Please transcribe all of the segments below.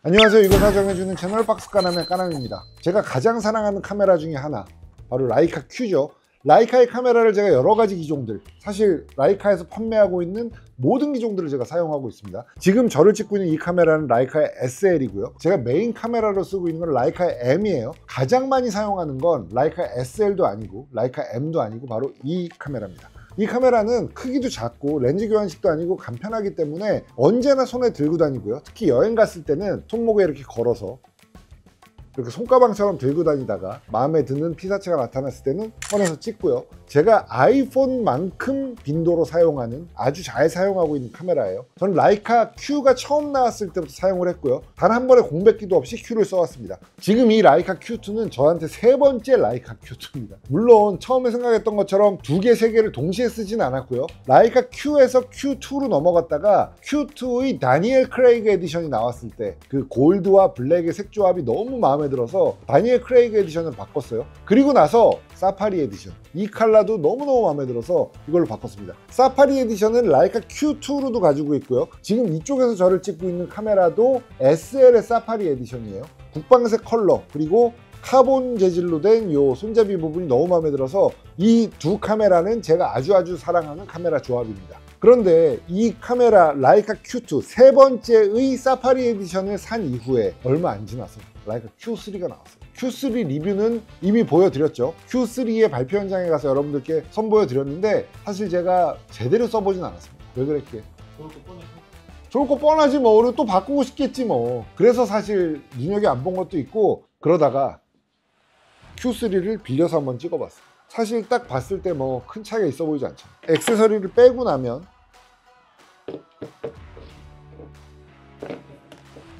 안녕하세요. 이거 정해주는 채널 박스까남의 까남입니다. 제가 가장 사랑하는 카메라 중에 하나, 바로 라이카 Q죠. 라이카의 카메라를 제가 여러 가지 기종들, 사실 라이카에서 판매하고 있는 모든 기종들을 제가 사용하고 있습니다. 지금 저를 찍고 있는 이 카메라는 라이카의 SL이고요. 제가 메인 카메라로 쓰고 있는 건 라이카의 M이에요. 가장 많이 사용하는 건 라이카 SL도 아니고 라이카 M도 아니고 바로 이 카메라입니다. 이 카메라는 크기도 작고 렌즈 교환식도 아니고 간편하기 때문에 언제나 손에 들고 다니고요. 특히 여행 갔을 때는 손목에 이렇게 걸어서 이렇게 손가방처럼 들고 다니다가 마음에 드는 피사체가 나타났을 때는 꺼내서 찍고요. 제가 아이폰만큼 빈도로 사용하는, 아주 잘 사용하고 있는 카메라예요. 저는 라이카 Q가 처음 나왔을 때부터 사용을 했고요. 단 한 번의 공백기도 없이 Q를 써왔습니다. 지금 이 라이카 Q2는 저한테 세 번째 라이카 Q2입니다. 물론 처음에 생각했던 것처럼 두 개, 세 개를 동시에 쓰진 않았고요. 라이카 Q에서 Q2로 넘어갔다가 Q2의 다니엘 크레이그 에디션이 나왔을 때 그 골드와 블랙의 색 조합이 너무 마음에 들어서 다니엘 크레이그 에디션을 바꿨어요. 그리고 나서 사파리 에디션, 이 컬러도 너무너무 마음에 들어서 이걸로 바꿨습니다. 사파리 에디션은 라이카 Q2로도 가지고 있고요. 지금 이쪽에서 저를 찍고 있는 카메라도 SL의 사파리 에디션이에요. 국방색 컬러 그리고 카본 재질로 된 이 손잡이 부분이 너무 마음에 들어서 이 두 카메라는 제가 아주 사랑하는 카메라 조합입니다. 그런데 이 카메라 라이카 Q2 세 번째의 사파리 에디션을 산 이후에 얼마 안 지나서 라이카 Q3가 나왔어요. Q3 리뷰는 이미 보여드렸죠. Q3의 발표 현장에 가서 여러분들께 선보여드렸는데 사실 제가 제대로 써보진 않았습니다. 왜 그랬게? 좋을 거 뻔하지 뭐. 그리고 또 바꾸고 싶겠지 뭐. 그래서 사실 눈여겨 안 본 것도 있고, 그러다가 Q3를 빌려서 한번 찍어봤어요. 사실 딱 봤을 때 뭐 큰 차이가 있어 보이지 않죠. 액세서리를 빼고 나면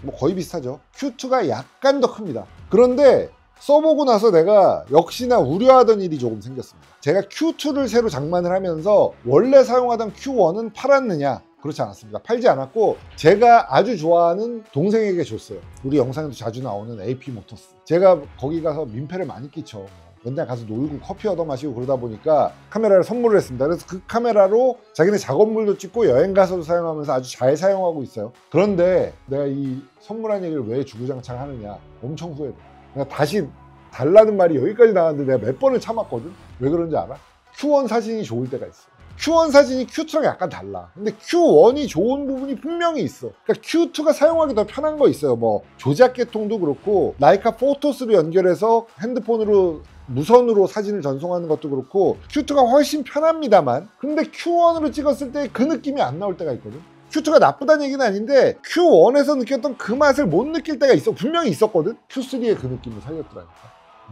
뭐 거의 비슷하죠. Q2가 약간 더 큽니다. 그런데 써보고 나서 내가 역시나 우려하던 일이 조금 생겼습니다. 제가 Q2를 새로 장만을 하면서 원래 사용하던 Q1은 팔았느냐? 그렇지 않았습니다. 팔지 않았고 제가 아주 좋아하는 동생에게 줬어요. 우리 영상에도 자주 나오는 AP 모터스. 제가 거기 가서 민폐를 많이 끼쳐. 맨날 가서 놀고 커피 얻어 마시고 그러다 보니까 카메라를 선물을 했습니다. 그래서 그 카메라로 자기네 작업물도 찍고 여행 가서도 사용하면서 아주 잘 사용하고 있어요. 그런데 내가 이 선물한 얘기를 왜 주구장창 하느냐, 엄청 후회돼. 내가 다시 달라는 말이 여기까지 나왔는데 내가 몇 번을 참았거든. 왜 그런지 알아? Q1 사진이 좋을 때가 있어. Q1 사진이 Q2랑 약간 달라. 근데 Q1이 좋은 부분이 분명히 있어. 그러니까 Q2가 사용하기 더 편한 거 있어요. 뭐 조작 계통도 그렇고 라이카 포토스로 연결해서 핸드폰으로 무선으로 사진을 전송하는 것도 그렇고 Q2가 훨씬 편합니다만, 근데 Q1으로 찍었을 때 그 느낌이 안 나올 때가 있거든. Q2가 나쁘다는 얘기는 아닌데 Q1에서 느꼈던 그 맛을 못 느낄 때가 있어. 분명히 있었거든. Q3의 그 느낌을 살렸더라니까.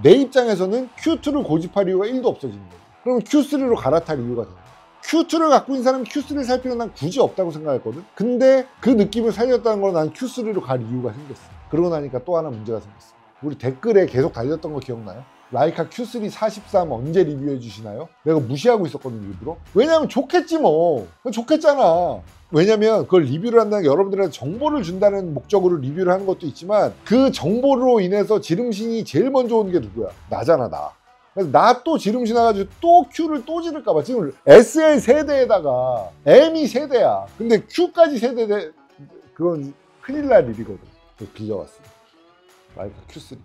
내 입장에서는 Q2를 고집할 이유가 1도 없어지는 거야. 그럼 Q3로 갈아탈 이유가 되는 거야. Q2를 갖고 있는 사람은 Q3를 살 필요는 난 굳이 없다고 생각했거든. 근데 그 느낌을 살렸다는 걸 난 Q3로 갈 이유가 생겼어. 그러고 나니까 또 하나 문제가 생겼어. 우리 댓글에 계속 달렸던 거 기억나요? 라이카 Q3 43 언제 리뷰해 주시나요? 내가 무시하고 있었거든, 일부러. 왜냐면 좋겠지 뭐. 좋겠잖아. 왜냐면 그걸 리뷰를 한다는 게 여러분들한테 정보를 준다는 목적으로 리뷰를 하는 것도 있지만 그 정보로 인해서 지름신이 제일 먼저 오는 게 누구야? 나잖아, 나. 그래서 나 또 지름신 와가지고 또 Q를 또 지를까봐 지금 SL 세대에다가 M이 세대야. 근데 Q까지 세대대, 그건 큰일 날 일이거든. 그래서 빌려왔어요. 라이카 Q3.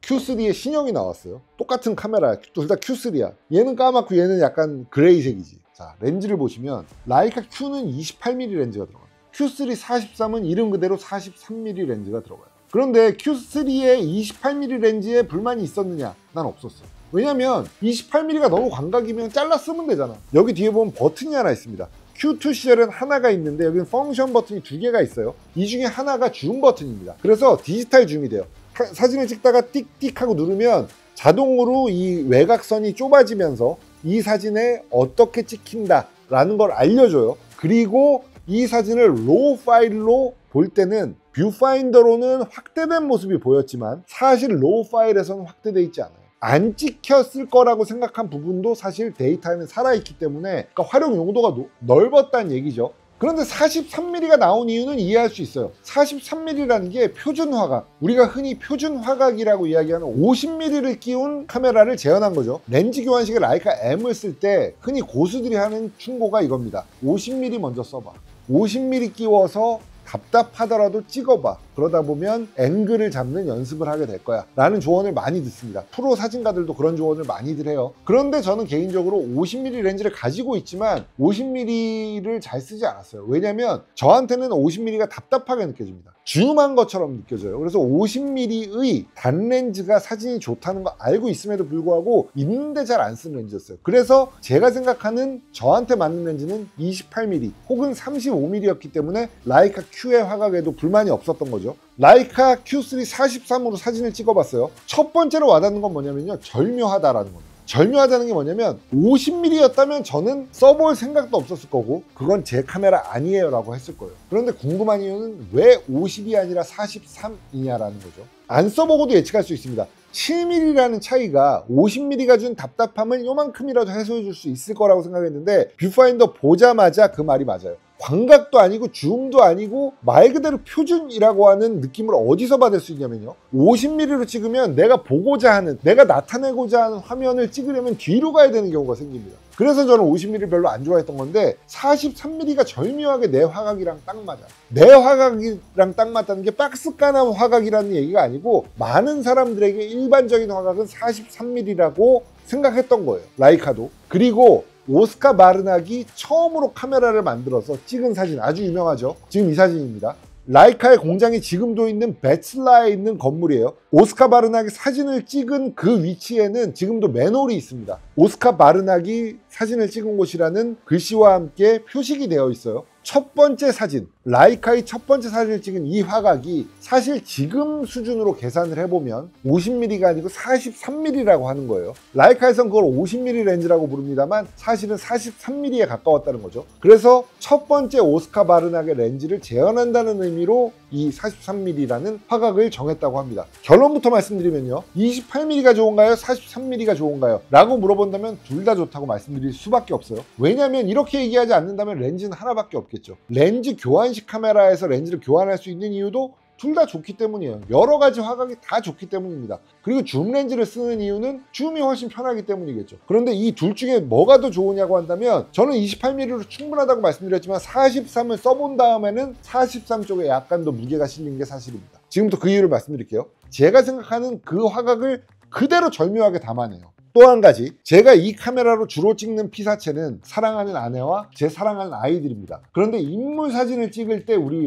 Q3의 신형이 나왔어요. 똑같은 카메라야. 둘 다 Q3야. 얘는 까맣고 얘는 약간 그레이색이지. 자, 렌즈를 보시면 라이카 Q는 28mm 렌즈가 들어가요. Q3 43은 이름 그대로 43mm 렌즈가 들어가요. 그런데 Q3의 28mm 렌즈에 불만이 있었느냐? 난 없었어. 왜냐면 28mm가 너무 광각이면 잘라 쓰면 되잖아. 여기 뒤에 보면 버튼이 하나 있습니다. Q2 시절엔 하나가 있는데 여기는 펑션 버튼이 두 개가 있어요. 이 중에 하나가 줌 버튼입니다. 그래서 디지털 줌이 돼요. 사진을 찍다가 띡띡 하고 누르면 자동으로 이 외곽선이 좁아지면서 이 사진에 어떻게 찍힌다 라는 걸 알려줘요. 그리고 이 사진을 로우 파일로 볼 때는 뷰파인더로는 확대된 모습이 보였지만 사실 로우 파일에서는 확대되어 있지 않아요. 안 찍혔을 거라고 생각한 부분도 사실 데이터에는 살아있기 때문에, 그러니까 활용 용도가 넓었다는 얘기죠. 그런데 43mm가 나온 이유는 이해할 수 있어요. 43mm라는 게 표준 화각, 우리가 흔히 표준 화각이라고 이야기하는 50mm를 끼운 카메라를 재현한 거죠. 렌즈 교환식의 라이카 M을 쓸 때 흔히 고수들이 하는 충고가 이겁니다. 50mm 먼저 써봐. 50mm 끼워서 답답하더라도 찍어봐. 그러다 보면 앵글을 잡는 연습을 하게 될 거야 라는 조언을 많이 듣습니다. 프로 사진가들도 그런 조언을 많이들 해요. 그런데 저는 개인적으로 50mm 렌즈를 가지고 있지만 50mm를 잘 쓰지 않았어요. 왜냐면 저한테는 50mm가 답답하게 느껴집니다. 줌한 것처럼 느껴져요. 그래서 50mm의 단렌즈가 사진이 좋다는 거 알고 있음에도 불구하고 있는데 잘 안 쓰는 렌즈였어요. 그래서 제가 생각하는 저한테 맞는 렌즈는 28mm 혹은 35mm였기 때문에 라이카 Q의 화각에도 불만이 없었던 거죠. 라이카 Q3 43으로 사진을 찍어봤어요. 첫 번째로 와닿는 건 뭐냐면요, 절묘하다라는 겁니다. 절묘하다는 게 뭐냐면 50mm였다면 저는 써볼 생각도 없었을 거고 그건 제 카메라 아니에요 라고 했을 거예요. 그런데 궁금한 이유는 왜 50이 아니라 43이냐라는 거죠. 안 써보고도 예측할 수 있습니다. 7mm라는 차이가 50mm가 준 답답함을 요만큼이라도 해소해 줄 수 있을 거라고 생각했는데 뷰파인더 보자마자 그 말이 맞아요. 광각도 아니고 줌도 아니고 말 그대로 표준이라고 하는 느낌을 어디서 받을 수 있냐면요, 50mm로 찍으면 내가 보고자 하는, 내가 나타내고자 하는 화면을 찍으려면 뒤로 가야 되는 경우가 생깁니다. 그래서 저는 50mm 별로 안 좋아했던 건데 43mm가 절묘하게 내 화각이랑 딱 맞아. 내 화각이랑 딱 맞다는 게 박스가나 화각이라는 얘기가 아니고 많은 사람들에게 일반적인 화각은 43mm라고 생각했던 거예요, 라이카도. 그리고 오스카 마르낙이 처음으로 카메라를 만들어서 찍은 사진 아주 유명하죠. 지금 이 사진입니다. 라이카의 공장이 지금도 있는 베틀라에 있는 건물이에요. 오스카 마르낙이 사진을 찍은 그 위치에는 지금도 맨홀이 있습니다. 오스카 마르낙이 사진을 찍은 곳이라는 글씨와 함께 표식이 되어 있어요. 첫 번째 사진, 라이카의 첫 번째 사진을 찍은 이 화각이 사실 지금 수준으로 계산을 해보면 50mm가 아니고 43mm라고 하는 거예요. 라이카에선 그걸 50mm 렌즈라고 부릅니다만 사실은 43mm에 가까웠다는 거죠. 그래서 첫 번째 오스카 마르낙의 렌즈를 재현한다는 의미로 이 43mm라는 화각을 정했다고 합니다. 결론부터 말씀드리면요, 28mm가 좋은가요? 43mm가 좋은가요? 라고 물어본다면 둘 다 좋다고 말씀드릴 수밖에 없어요. 왜냐하면 이렇게 얘기하지 않는다면 렌즈는 하나밖에 없겠죠. 렌즈 교환식 카메라에서 렌즈를 교환할 수 있는 이유도 둘 다 좋기 때문이에요. 여러 가지 화각이 다 좋기 때문입니다. 그리고 줌 렌즈를 쓰는 이유는 줌이 훨씬 편하기 때문이겠죠. 그런데 이 둘 중에 뭐가 더 좋으냐고 한다면 저는 28mm로 충분하다고 말씀드렸지만 43을 써본 다음에는 43 쪽에 약간 더 무게가 실린 게 사실입니다. 지금부터 그 이유를 말씀드릴게요. 제가 생각하는 그 화각을 그대로 절묘하게 담아내요. 또 한 가지, 제가 이 카메라로 주로 찍는 피사체는 사랑하는 아내와 제 사랑하는 아이들입니다. 그런데 인물 사진을 찍을 때 우리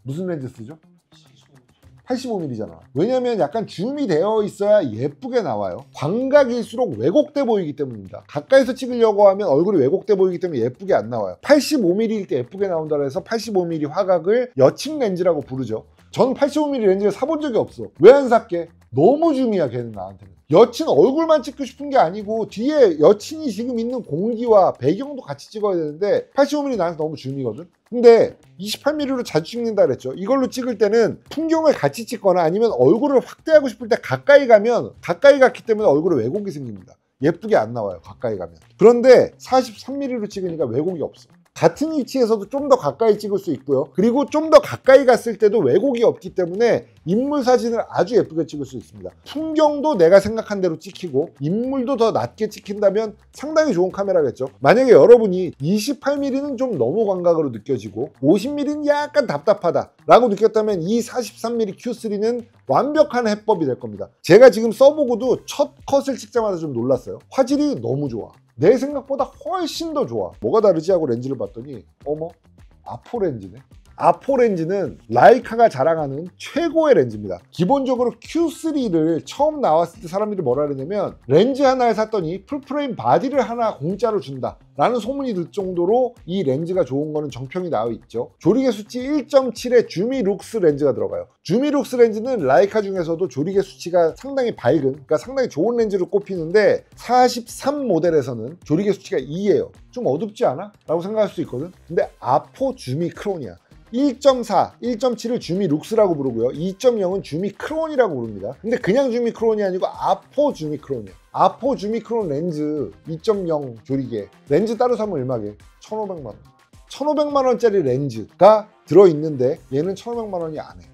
무슨 렌즈 쓰죠? 85mm잖아. 왜냐면 약간 줌이 되어 있어야 예쁘게 나와요. 광각일수록 왜곡돼 보이기 때문입니다. 가까이서 찍으려고 하면 얼굴이 왜곡돼 보이기 때문에 예쁘게 안 나와요. 85mm일 때 예쁘게 나온다고 해서 85mm 화각을 여친 렌즈라고 부르죠. 저는 85mm 렌즈를 사본 적이 없어. 왜 안 샀게? 너무 줌이야 걔는 나한테는. 여친 얼굴만 찍고 싶은 게 아니고 뒤에 여친이 지금 있는 공기와 배경도 같이 찍어야 되는데 85mm 나한테 너무 줌이거든. 근데 28mm로 자주 찍는다 그랬죠. 이걸로 찍을 때는 풍경을 같이 찍거나 아니면 얼굴을 확대하고 싶을 때 가까이 가면, 가까이 갔기 때문에 얼굴에 왜곡이 생깁니다. 예쁘게 안 나와요 가까이 가면. 그런데 43mm로 찍으니까 왜곡이 없어. 같은 위치에서도 좀 더 가까이 찍을 수 있고요. 그리고 좀 더 가까이 갔을 때도 왜곡이 없기 때문에 인물 사진을 아주 예쁘게 찍을 수 있습니다. 풍경도 내가 생각한 대로 찍히고 인물도 더 낮게 찍힌다면 상당히 좋은 카메라겠죠. 만약에 여러분이 28mm는 좀 너무 광각으로 느껴지고 50mm는 약간 답답하다 라고 느꼈다면 이 43mm Q3는 완벽한 해법이 될 겁니다. 제가 지금 써보고도 첫 컷을 찍자마자 좀 놀랐어요. 화질이 너무 좋아. 내 생각보다 훨씬 더 좋아. 뭐가 다르지 하고 렌즈를 봤더니 어머, 아포 렌즈네. 아포 렌즈는 라이카가 자랑하는 최고의 렌즈입니다. 기본적으로 Q3를 처음 나왔을 때 사람들이 뭐라 그러냐면 렌즈 하나를 샀더니 풀프레임 바디를 하나 공짜로 준다 라는 소문이 들 정도로 이 렌즈가 좋은 거는 정평이 나와 있죠. 조리개 수치 1.7의 주미룩스 렌즈가 들어가요. 주미룩스 렌즈는 라이카 중에서도 조리개 수치가 상당히 밝은, 그러니까 상당히 좋은 렌즈로 꼽히는데 43 모델에서는 조리개 수치가 2예요. 좀 어둡지 않아? 라고 생각할 수 있거든. 근데 아포 주미크론이야. 1.4, 1.7을 주미룩스라고 부르고요. 2.0은 주미크론이라고 부릅니다. 근데 그냥 주미크론이 아니고 아포 주미크론이에요. 아포 주미크론 렌즈 2.0 조리개. 렌즈 따로 사면 얼마게? 1,500만 원. 1,500만 원짜리 렌즈가 들어있는데 얘는 1,500만 원이 안 해.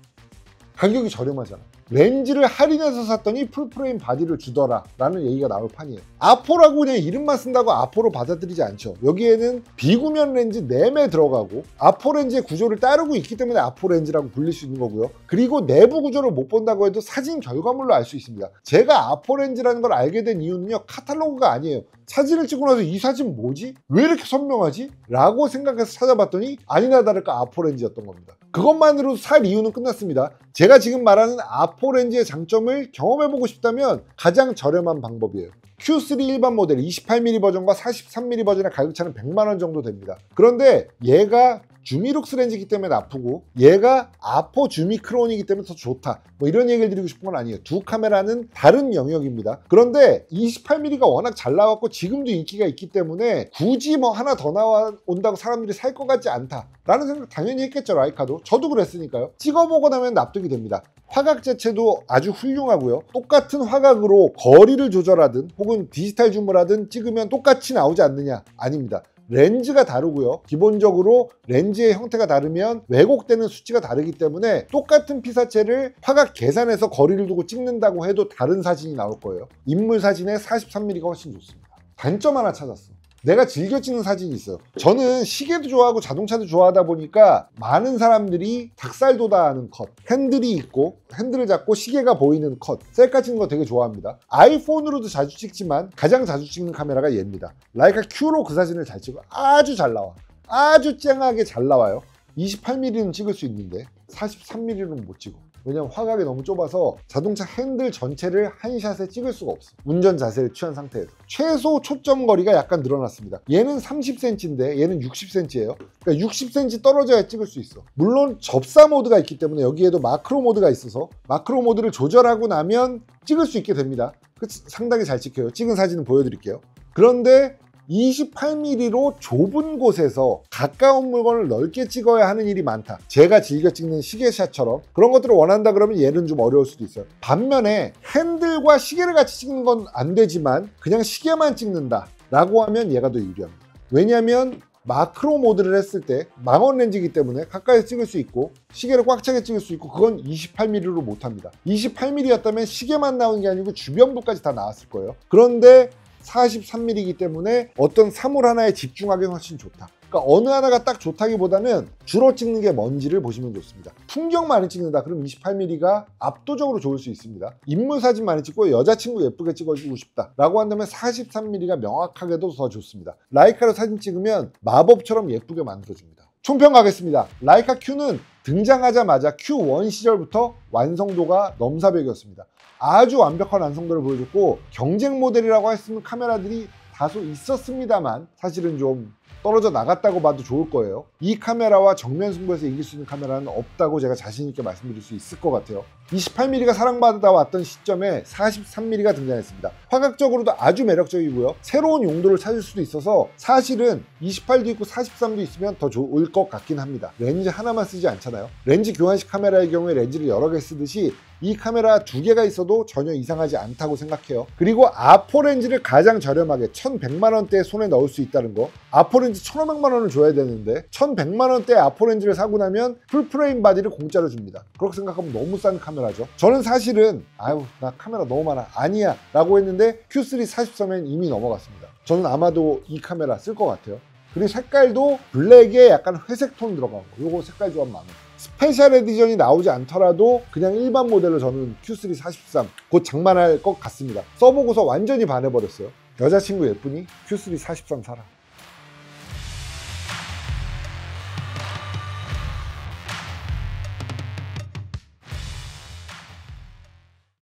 가격이 저렴하잖아. 렌즈를 할인해서 샀더니 풀프레임 바디를 주더라 라는 얘기가 나올 판이에요. 아포라고 그냥 이름만 쓴다고 아포로 받아들이지 않죠. 여기에는 비구면 렌즈 내매 들어가고 아포 렌즈의 구조를 따르고 있기 때문에 아포 렌즈라고 불릴 수 있는 거고요. 그리고 내부 구조를 못 본다고 해도 사진 결과물로 알 수 있습니다. 제가 아포 렌즈라는 걸 알게 된 이유는요, 카탈로그가 아니에요. 사진을 찍고 나서 이 사진 뭐지? 왜 이렇게 선명하지? 라고 생각해서 찾아봤더니 아니나 다를까 아포 렌즈였던 겁니다. 그것만으로 살 이유는 끝났습니다. 제가 지금 말하는 아포 렌즈의 장점을 경험해보고 싶다면 가장 저렴한 방법이에요. Q3 일반 모델 28mm 버전과 43mm 버전의 가격차는 100만원 정도 됩니다. 그런데 얘가 주미룩스 렌즈이기 때문에 나쁘고 얘가 아포 주미크론이기 때문에 더 좋다, 뭐 이런 얘기를 드리고 싶은 건 아니에요. 두 카메라는 다른 영역입니다. 그런데 28mm가 워낙 잘 나왔고 지금도 인기가 있기 때문에 굳이 뭐 하나 더 나온다고 사람들이 살 것 같지 않다 라는 생각 당연히 했겠죠. 라이카도. 저도 그랬으니까요. 찍어보고 나면 납득이 됩니다. 화각 자체도 아주 훌륭하고요. 똑같은 화각으로 거리를 조절하든 혹은 디지털 줌을 하든 찍으면 똑같이 나오지 않느냐? 아닙니다. 렌즈가 다르고요. 기본적으로 렌즈의 형태가 다르면 왜곡되는 수치가 다르기 때문에 똑같은 피사체를 화각 계산해서 거리를 두고 찍는다고 해도 다른 사진이 나올 거예요. 인물 사진에 43mm가 훨씬 좋습니다. 단점 하나 찾았어. 내가 즐겨 찍는 사진이 있어요. 저는 시계도 좋아하고 자동차도 좋아하다 보니까 많은 사람들이 닭살 돋아하는 컷, 핸들이 있고 핸들을 잡고 시계가 보이는 컷, 셀카 찍는 거 되게 좋아합니다. 아이폰으로도 자주 찍지만 가장 자주 찍는 카메라가 얘입니다. 라이카 Q로 그 사진을 잘 찍어. 아주 잘 나와. 아주 쨍하게 잘 나와요. 28mm는 찍을 수 있는데 43mm는 못 찍어. 왜냐면 화각이 너무 좁아서 자동차 핸들 전체를 한 샷에 찍을 수가 없어. 운전 자세를 취한 상태에서. 최소 초점 거리가 약간 늘어났습니다. 얘는 30cm인데 얘는 60cm예요. 그러니까 60cm 떨어져야 찍을 수 있어. 물론 접사 모드가 있기 때문에 여기에도 마크로 모드가 있어서 마크로 모드를 조절하고 나면 찍을 수 있게 됩니다. 상당히 잘 찍혀요. 찍은 사진은 보여드릴게요. 그런데 28mm로 좁은 곳에서 가까운 물건을 넓게 찍어야 하는 일이 많다. 제가 즐겨 찍는 시계샷처럼 그런 것들을 원한다 그러면 얘는 좀 어려울 수도 있어요. 반면에 핸들과 시계를 같이 찍는 건 안 되지만 그냥 시계만 찍는다 라고 하면 얘가 더 유리합니다. 왜냐하면 마크로 모드를 했을 때 망원 렌즈이기 때문에 가까이서 찍을 수 있고 시계를 꽉 차게 찍을 수 있고 그건 28mm로 못합니다. 28mm였다면 시계만 나오는 게 아니고 주변부까지 다 나왔을 거예요. 그런데 43mm이기 때문에 어떤 사물 하나에 집중하기는 훨씬 좋다. 그러니까 어느 하나가 딱 좋다기보다는 주로 찍는 게 뭔지를 보시면 좋습니다. 풍경 많이 찍는다 그럼 28mm가 압도적으로 좋을 수 있습니다. 인물 사진 많이 찍고 여자친구 예쁘게 찍어주고 싶다 라고 한다면 43mm가 명확하게도 더 좋습니다. 라이카로 사진 찍으면 마법처럼 예쁘게 만들어줍니다. 총평 가겠습니다. 라이카 Q는 등장하자마자 Q1 시절부터 완성도가 넘사벽이었습니다. 아주 완벽한 완성도를 보여줬고 경쟁 모델이라고 할 수 있는 카메라들이 다소 있었습니다만 사실은 좀 떨어져 나갔다고 봐도 좋을 거예요. 이 카메라와 정면 승부에서 이길 수 있는 카메라는 없다고 제가 자신 있게 말씀드릴 수 있을 것 같아요. 28mm가 사랑받아 왔던 시점에 43mm가 등장했습니다. 화각적으로도 아주 매력적이고요. 새로운 용도를 찾을 수도 있어서 사실은 28도 있고 43도 있으면 더 좋을 것 같긴 합니다. 렌즈 하나만 쓰지 않잖아요. 렌즈 교환식 카메라의 경우에 렌즈를 여러 개 쓰듯이 이 카메라 두 개가 있어도 전혀 이상하지 않다고 생각해요. 그리고 아포 렌즈를 가장 저렴하게 1100만원대에 손에 넣을 수 있다는 거. 아포 렌즈 1500만원을 줘야 되는데 1100만원대 아포 렌즈를 사고 나면 풀프레임 바디를 공짜로 줍니다. 그렇게 생각하면 너무 싼 카메라죠. 저는 사실은 아유 나 카메라 너무 많아 아니야 라고 했는데 Q3 43엔 이미 넘어갔습니다. 저는 아마도 이 카메라 쓸 것 같아요. 그리고 색깔도 블랙에 약간 회색 톤 들어간 거. 요거 색깔 조합 많아요. 스페셜 에디션이 나오지 않더라도 그냥 일반 모델로 저는 Q3 43 곧 장만할 것 같습니다. 써보고서 완전히 반해버렸어요. 여자친구 예쁘니? Q3 43 사라.